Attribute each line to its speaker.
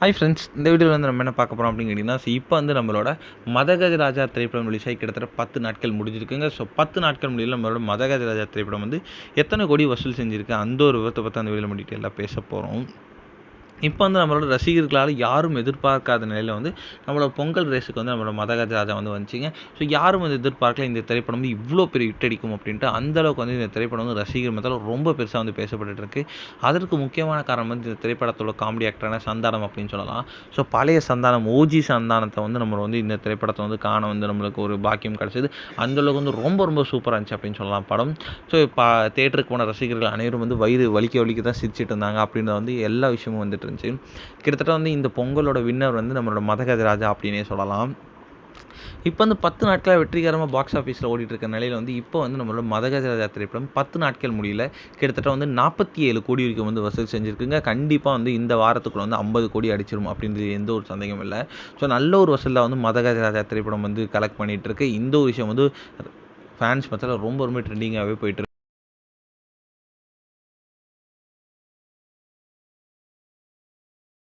Speaker 1: Hi friends, இந்த வீடியோவில் வந்து நம்ம என்ன பார்க்க போகிறோம் அப்படின்னு கேட்டிங்கன்னா, இப்போ வந்து நம்மளோட மதகஜராஜா திரைப்படம் ரிலீஸ் ஆகி கிட்டத்தட்ட 10 நாட்கள் முடிஞ்சிருக்குங்க. ஸோ 10 நாட்கள் முடியல நம்மளோட மதகஜராஜா திரைப்படம் வந்து எத்தனை கோடி வசூல் செஞ்சுருக்கு, அந்த ஒரு விவரத்தை பற்றி அந்த வீடியோவில் நம்ம டீட்டெயிலாக பேச போகிறோம். இப்போ வந்து நம்மளோட ரசிகர்களால் யாரும் எதிர்பார்க்காத நிலையில் வந்து நம்மளோட பொங்கல் ரேஸுக்கு வந்து நம்மளோட மதகஜராஜா வந்து வந்துச்சிங்க. ஸோ யாரும் வந்து எதிர்பார்க்கல இந்த திரைப்படம் வந்து இவ்வளோ பெரிய ஹிட் அடிக்கும் அப்படின்ட்டு. அந்தளவுக்கு வந்து இந்த திரைப்படம் வந்து ரசிகர் மத்தியில் ரொம்ப பெருசாக வந்து பேசப்பட்டு இருக்கு. அதற்கு முக்கியமான காரணம் வந்து இந்த திரைப்படத்தோட காமெடி ஆக்டரான சந்தானம் அப்படின்னு சொல்லலாம். ஸோ பழைய சந்தானம், ஓஜி சந்தானத்தை வந்து நம்ம வந்து இந்த திரைப்படத்தை வந்து காண வந்து நம்மளுக்கு ஒரு பாக்கியம் கிடச்சிது. அந்தளவுக்கு வந்து ரொம்ப ரொம்ப சூப்பராக இருந்துச்சு அப்படின்னு சொல்லலாம் படம். ஸோ இப்போ தேட்டருக்கு போன ரசிகர்கள் அனைவரும் வந்து வயிறு வலிக்க தான் சிரிச்சிட்டு இருந்தாங்க. அப்படின்றத வந்து எல்லா விஷயமும் வந்துட்டு இருந்துச்சு. கிட்டத்தட்ட வந்து இந்த பொங்கலோட வின்னர் வந்து நம்மளோட மதகஜராஜா அப்படின்னே சொல்லலாம். இப்போ வந்து 10 நாட்களாக வெற்றிகரமாக பாக்ஸ் ஆஃபீஸில் ஓடிட்டு இருக்க நிலையில் வந்து இப்போ வந்து நம்மளோட மதகஜராஜா திரைப்படம் 10 நாட்கள் முடியல கிட்டத்தட்ட வந்து 47 கோடி வரைக்கும் வந்து வசூல் செஞ்சுருக்குங்க. கண்டிப்பாக வந்து இந்த வாரத்துக்குள்ள வந்து 50 கோடி அடிச்சிடும் அப்படின்றது எந்த ஒரு சந்தேகமும் இல்லை. ஸோ நல்ல ஒரு வசூலில் வந்து மதகஜராஜா திரைப்படம் வந்து கலெக்ட் பண்ணிகிட்டு இருக்கு. இந்த ஒரு விஷயம் வந்து ஃபேன்ஸ் மத்தியில் ரொம்ப ரொம்ப ட்ரெண்டிங்காகவே போயிட்டு இருக்கு.